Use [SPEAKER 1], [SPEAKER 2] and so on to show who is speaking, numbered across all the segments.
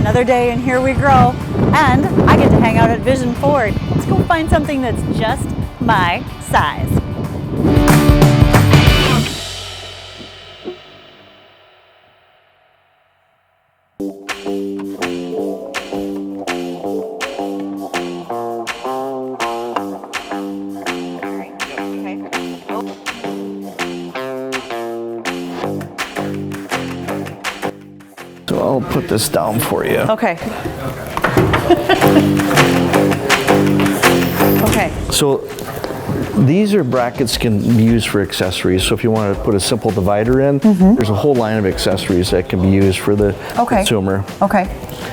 [SPEAKER 1] Another day and here we grow, and I get to hang out at Vision Ford. Let's go find something that's just my size.
[SPEAKER 2] So I'll put this down for you.
[SPEAKER 1] Okay. Okay.
[SPEAKER 2] So these are brackets can be used for accessories. So if you want to put a simple divider in, there's a whole line of accessories that can be used for the consumer.
[SPEAKER 1] Okay.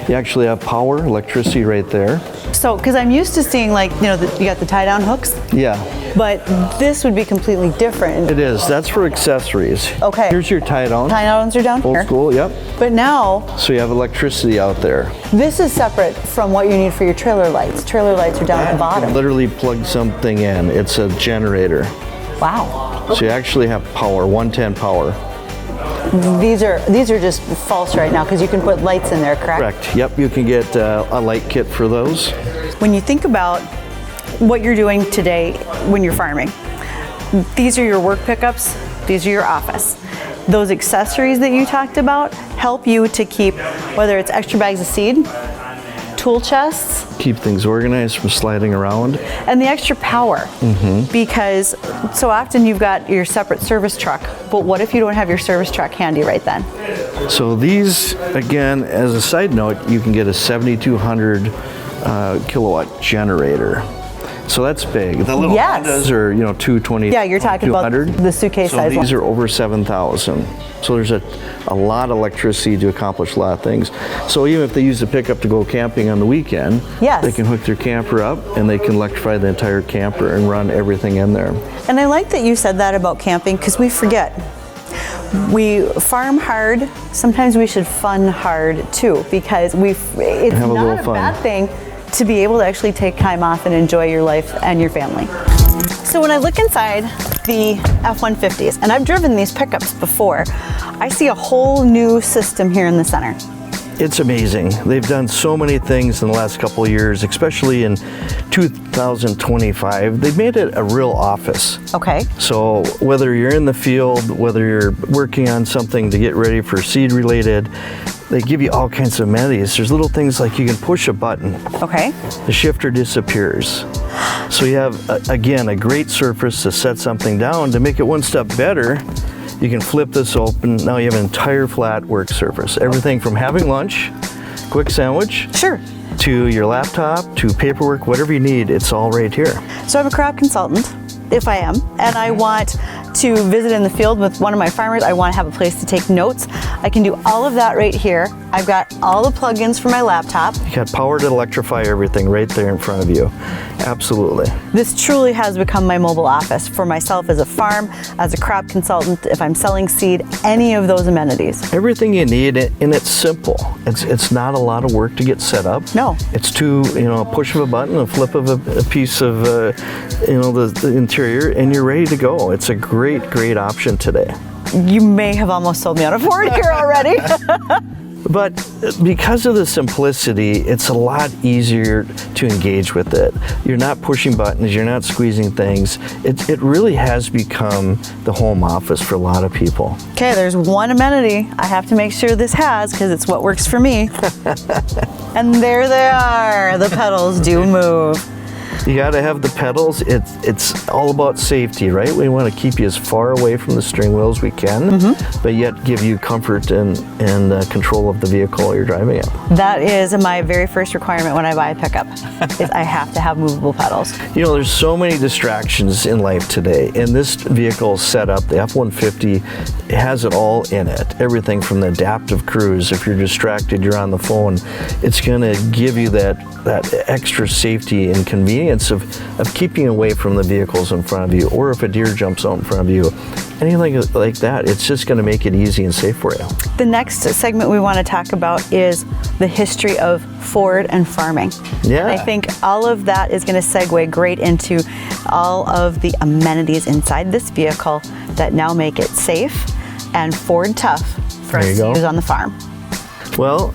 [SPEAKER 2] You actually have power, electricity right there.
[SPEAKER 1] So, because I'm used to seeing like, you know, you got the tie down hooks.
[SPEAKER 2] Yeah.
[SPEAKER 1] But this would be completely different.
[SPEAKER 2] It is. That's for accessories.
[SPEAKER 1] Okay.
[SPEAKER 2] Here's your tie down.
[SPEAKER 1] Tie downs are down here.
[SPEAKER 2] Old school, yep.
[SPEAKER 1] But now,
[SPEAKER 2] So you have electricity out there.
[SPEAKER 1] this is separate from what you need for your trailer lights. Trailer lights are down at the
[SPEAKER 2] You
[SPEAKER 1] bottom.
[SPEAKER 2] literally plug something in. It's a generator.
[SPEAKER 1] Wow.
[SPEAKER 2] So you actually have power, 110 power.
[SPEAKER 1] These are just false right now because you can put lights in there, correct?
[SPEAKER 2] Correct. Yep, you can get a light kit for those.
[SPEAKER 1] When you think about what you're doing today when you're farming, these are your work pickups, these are your office. Those accessories that you talked about help you to keep, whether it's extra bags of seed, tool chests,
[SPEAKER 2] Keep things organized from sliding around.
[SPEAKER 1] and the extra power. Because so often you've got your separate service truck, but what if you don't have your service truck handy right then?
[SPEAKER 2] So these, again, as a side note, you can get a 7,200 kilowatt generator. So that's big. The little
[SPEAKER 1] Yes.
[SPEAKER 2] Hondas are, 220.
[SPEAKER 1] Yeah, you're talking about
[SPEAKER 2] 200.
[SPEAKER 1] the suitcase
[SPEAKER 2] So
[SPEAKER 1] size
[SPEAKER 2] these
[SPEAKER 1] ones.
[SPEAKER 2] are over 7,000. So there's a lot of electricity to accomplish a lot of things. So even if they use the pickup to go camping on the weekend,
[SPEAKER 1] Yes.
[SPEAKER 2] they can hook their camper up and they can electrify the entire camper and run everything in there.
[SPEAKER 1] And I like that you said that about camping because we forget. We farm hard. Sometimes we should fun hard too because it's
[SPEAKER 2] Have a
[SPEAKER 1] not
[SPEAKER 2] little
[SPEAKER 1] a
[SPEAKER 2] fun.
[SPEAKER 1] bad thing to be able to actually take time off and enjoy your life and your family. So when I look inside the F-150s, and I've driven these pickups before, I see a whole new system here in the center.
[SPEAKER 2] It's amazing. They've done so many things in the last couple of years, especially in 2025. They've made it a real office.
[SPEAKER 1] Okay.
[SPEAKER 2] So whether you're in the field, whether you're working on something to get ready for seed related, they give you all kinds of amenities. There's little things like you can push a button.
[SPEAKER 1] Okay.
[SPEAKER 2] The shifter disappears. So you have, again, a great surface to set something down. To make it one step better, you can flip this open. Now you have an entire flat work surface. Everything from having lunch, quick sandwich,
[SPEAKER 1] Sure.
[SPEAKER 2] to your laptop, to paperwork, whatever you need, it's all right here.
[SPEAKER 1] So I'm a crop consultant, if I am, and I want to visit in the field with one of my farmers. I want to have a place to take notes. I can do all of that right here. I've got all the plugins for my laptop.
[SPEAKER 2] You got power to electrify everything right there in front of you. Absolutely.
[SPEAKER 1] This truly has become my mobile office for myself as a farm, as a crop consultant, if I'm selling seed, any of those amenities.
[SPEAKER 2] Everything you need, and it's simple. It's not a lot of work to get set up.
[SPEAKER 1] No.
[SPEAKER 2] It's a push of a button, a flip of a piece of, the interior, and you're ready to go. It's a great option today.
[SPEAKER 1] You may have almost sold me on a Ford here already.
[SPEAKER 2] But because of the simplicity, it's a lot easier to engage with it. You're not pushing buttons, you're not squeezing things. It really has become the home office for a lot of people.
[SPEAKER 1] Okay, there's one amenity I have to make sure this has because it's what works for me. And there they are. The pedals do move.
[SPEAKER 2] You got to have the pedals. It's all about safety, right? We want to keep you as far away from the steering wheel as we can, but yet give you comfort and control of the vehicle you're driving it.
[SPEAKER 1] That is my very first requirement when I buy a pickup, is I have to have movable pedals.
[SPEAKER 2] There's so many distractions in life today, and this vehicle setup, the F-150, has it all in it. Everything from the adaptive cruise. If you're distracted, you're on the phone. It's going to give you that extra safety and convenience of keeping away from the vehicles in front of you, or if a deer jumps out in front of you, anything like that. It's just going to make it easy and safe for you.
[SPEAKER 1] The next segment we want to talk about is the history of Ford and farming.
[SPEAKER 2] Yeah.
[SPEAKER 1] I think all of that is going to segue great into all of the amenities inside this vehicle that now make it safe and Ford tough for us to use on the farm.
[SPEAKER 2] Well,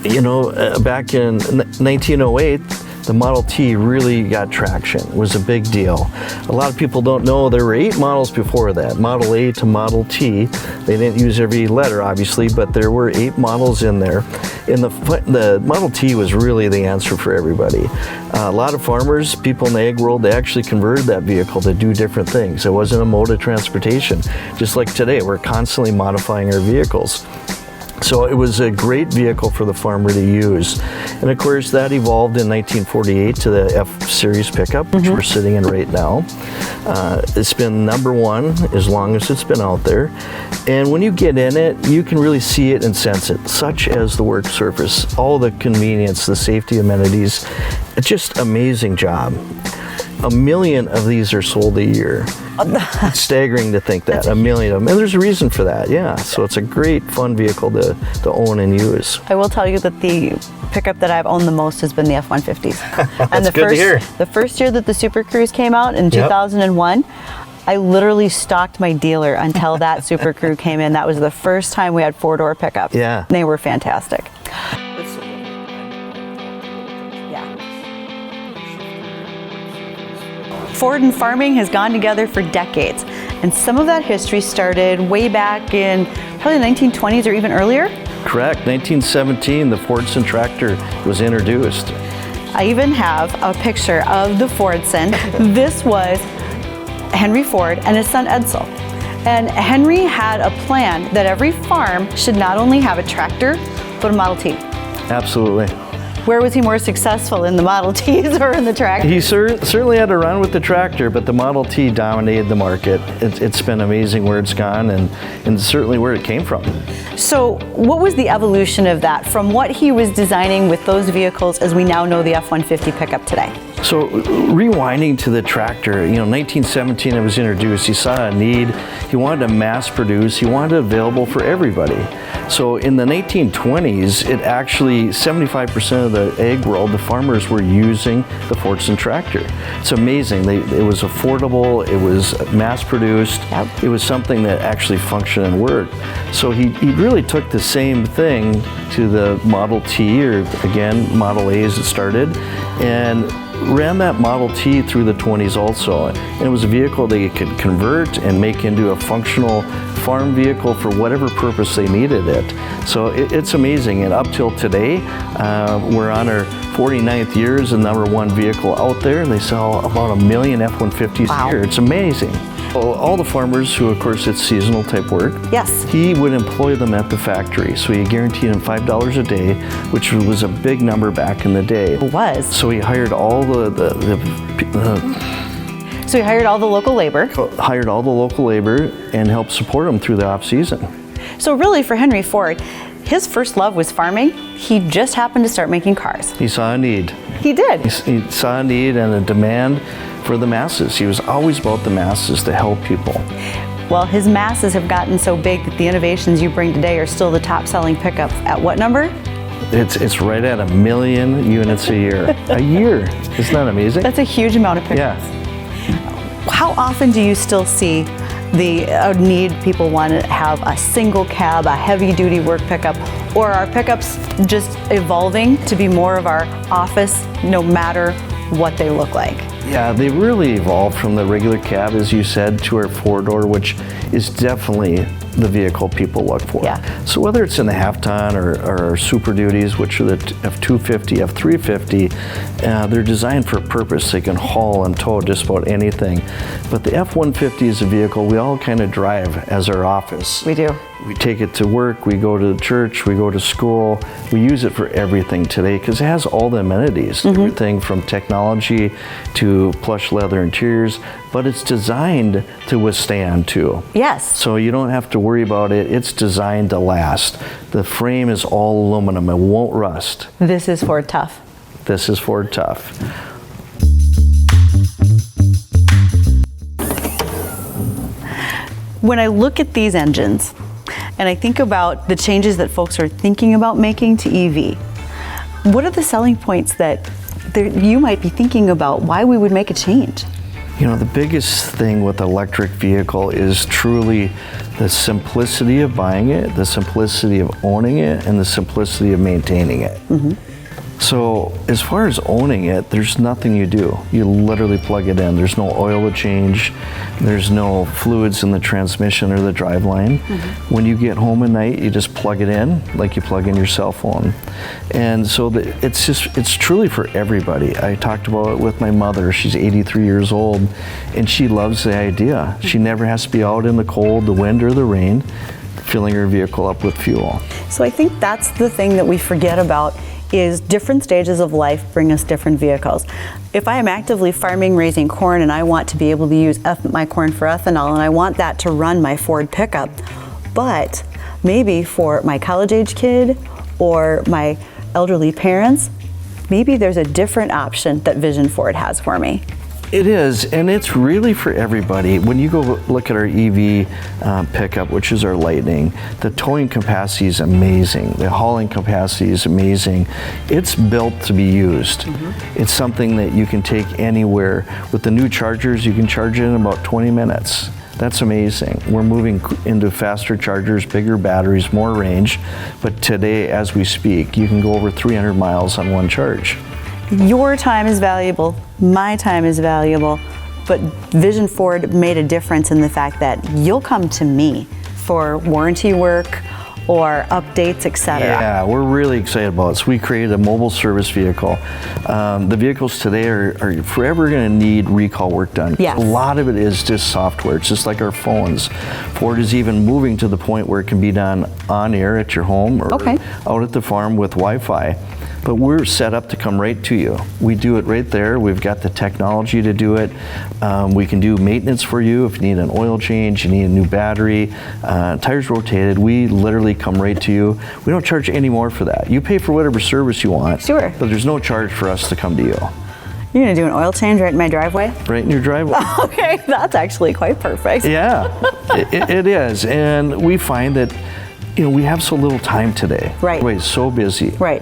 [SPEAKER 2] You know, back in 1908, the Model T really got traction. It was a big deal. A lot of people don't know there were 8 models before that, Model A to Model T. They didn't use every letter, obviously, but there were 8 models in there. And the Model T was really the answer for everybody. A lot of farmers, people in the ag world, they actually converted that vehicle to do different things. It wasn't a mode of transportation. Just like today, we're constantly modifying our vehicles. So it was a great vehicle for the farmer to use. And of course that evolved in 1948 to the F-Series pickup, which we're sitting in right now. It's been #1 as long as it's been out there. And when you get in it, you can really see it and sense it, such as the work surface, all the convenience, the safety amenities. It's just amazing job. 1 million of these are sold a year. It's staggering to think that, 1 million of them. And there's a reason for that, yeah. So it's a great, fun vehicle to own and use.
[SPEAKER 1] I will tell you that the pickup that I've owned the most has been the F-150s. And
[SPEAKER 2] That's good to hear.
[SPEAKER 1] The first year that the Super Cruise came out in 2001, I literally stalked my dealer until that Super Crew came in. That was the first time we had 4-door pickups.
[SPEAKER 2] Yeah.
[SPEAKER 1] They were fantastic. Ford and farming has gone together for decades, and some of that history started way back in probably the 1920s or even earlier.
[SPEAKER 2] Correct. 1917, the Fordson tractor was introduced.
[SPEAKER 1] I even have a picture of the Fordson. This was Henry Ford and his son Edsel. And Henry had a plan that every farm should not only have a tractor, but a Model T.
[SPEAKER 2] Absolutely.
[SPEAKER 1] Where was he more successful, in the Model Ts or in the tractor?
[SPEAKER 2] He certainly had to run with the tractor, but the Model T dominated the market. It's been amazing where it's gone and certainly where it came from.
[SPEAKER 1] So what was the evolution of that from what he was designing with those vehicles as we now know the F-150 pickup today?
[SPEAKER 2] So rewinding to the tractor, 1917 it was introduced. He saw a need. He wanted to mass produce. He wanted it available for everybody. So in the 1920s, it actually 75% of the ag world, the farmers were using the Fordson tractor. It's amazing. It was affordable. It was mass produced.
[SPEAKER 1] Yep.
[SPEAKER 2] It was something that actually functioned and worked. So he really took the same thing to the Model T, or again Model A as it started, and ran that Model T through the 20s also. And it was a vehicle that you could convert and make into a functional farm vehicle for whatever purpose they needed it. So it's amazing. And up till today, we're on our 49th year as the #1 vehicle out there. They sell about 1 million F-150s a year. It's amazing. All the farmers who, of course, it's seasonal type work.
[SPEAKER 1] Yes.
[SPEAKER 2] He would employ them at the factory. So he guaranteed them $5 a day, which was a big number back in the day.
[SPEAKER 1] It was.
[SPEAKER 2] So he hired all
[SPEAKER 1] So he hired all the local labor.
[SPEAKER 2] And helped support them through the off season.
[SPEAKER 1] So really for Henry Ford, his first love was farming. He just happened to start making cars.
[SPEAKER 2] He saw a need.
[SPEAKER 1] He did.
[SPEAKER 2] He saw a need and a demand for the masses. He was always about the masses to help people.
[SPEAKER 1] Well, his masses have gotten so big that the innovations you bring today are still the top selling pickup. At what number?
[SPEAKER 2] It's right at 1 million units a year. A year. Isn't that amazing?
[SPEAKER 1] That's a huge amount of pickups.
[SPEAKER 2] Yeah.
[SPEAKER 1] How often do you still see the need, people want to have a single cab, a heavy duty work pickup, or are pickups just evolving to be more of our office no matter what they look like?
[SPEAKER 2] Yeah, they really evolved from the regular cab, as you said, to our 4-door, which is definitely the vehicle people look for.
[SPEAKER 1] Yeah.
[SPEAKER 2] So whether it's in the half-ton or our Super Duties, which are the F250, F350, they're designed for a purpose. They can haul and tow just about anything. But the F-150 is a vehicle we all kind of drive as our office.
[SPEAKER 1] We do.
[SPEAKER 2] We take it to work, we go to church, we go to school. We use it for everything today because it has all the amenities, everything from technology to plush leather interiors, but it's designed to withstand too.
[SPEAKER 1] Yes.
[SPEAKER 2] So you don't have to worry about it. It's designed to last. The frame is all aluminum. It won't rust.
[SPEAKER 1] This is Ford Tough.
[SPEAKER 2] This is Ford Tough.
[SPEAKER 1] When I look at these engines, and I think about the changes that folks are thinking about making to EV, what are the selling points that you might be thinking about why we would make a change?
[SPEAKER 2] You know, the biggest thing with electric vehicle is truly the simplicity of buying it, the simplicity of owning it, and the simplicity of maintaining it. So as far as owning it, there's nothing you do. You literally plug it in. There's no oil to change. There's no fluids in the transmission or the driveline. When you get home at night, you just plug it in like you plug in your cell phone. And so it's truly for everybody. I talked about it with my mother. She's 83 years old, and she loves the idea. She never has to be out in the cold, the wind, or the rain, filling her vehicle up with fuel.
[SPEAKER 1] So I think that's the thing that we forget about, is different stages of life bring us different vehicles. If I am actively farming, raising corn, and I want to be able to use my corn for ethanol, and I want that to run my Ford pickup, but maybe for my college-age kid or my elderly parents, maybe there's a different option that Vision Ford has for me.
[SPEAKER 2] It is, and it's really for everybody. When you go look at our EV pickup, which is our Lightning, the towing capacity is amazing. The hauling capacity is amazing. It's built to be used. It's something that you can take anywhere. With the new chargers, you can charge it in about 20 minutes. That's amazing. We're moving into faster chargers, bigger batteries, more range. But today, as we speak, you can go over 300 miles on one charge.
[SPEAKER 1] Your time is valuable, my time is valuable, but Vision Ford made a difference in the fact that you'll come to me for warranty work or updates, etc.
[SPEAKER 2] Yeah, we're really excited about it. So we created a mobile service vehicle. The vehicles today are forever going to need recall work done.
[SPEAKER 1] Yes.
[SPEAKER 2] A lot of it is just software. It's just like our phones. Ford is even moving to the point where it can be done on air at your home or out at the farm with Wi-Fi. But we're set up to come right to you. We do it right there. We've got the technology to do it. We can do maintenance for you if you need an oil change, you need a new battery, tires rotated. We literally come right to you. We don't charge any more for that. You pay for whatever service you want.
[SPEAKER 1] Sure.
[SPEAKER 2] But there's no charge for us to come to you.
[SPEAKER 1] You're gonna do an oil change right in my driveway?
[SPEAKER 2] Right in your driveway.
[SPEAKER 1] Okay, that's actually quite perfect.
[SPEAKER 2] Yeah, it is. And we find that, you know, we have so little time today.
[SPEAKER 1] Right.
[SPEAKER 2] Everybody's so busy.
[SPEAKER 1] Right.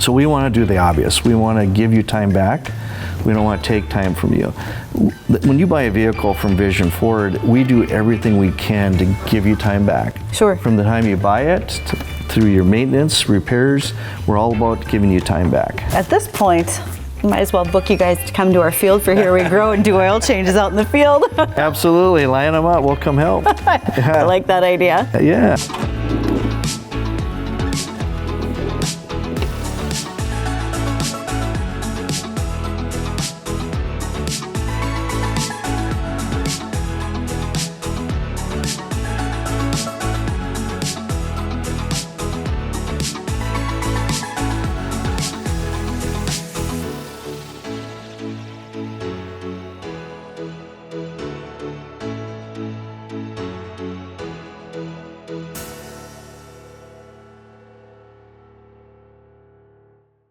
[SPEAKER 2] So we want to do the obvious. We want to give you time back. We don't want to take time from you. When you buy a vehicle from Vision Ford, we do everything we can to give you time back.
[SPEAKER 1] Sure.
[SPEAKER 2] From the time you buy it through your maintenance, repairs, we're all about giving you time back.
[SPEAKER 1] At this point, we might as well book you guys to come to our field for Here We Grow and do oil changes out in the field.
[SPEAKER 2] Absolutely. Line them up. We'll come help.
[SPEAKER 1] I like that idea.
[SPEAKER 2] Yeah.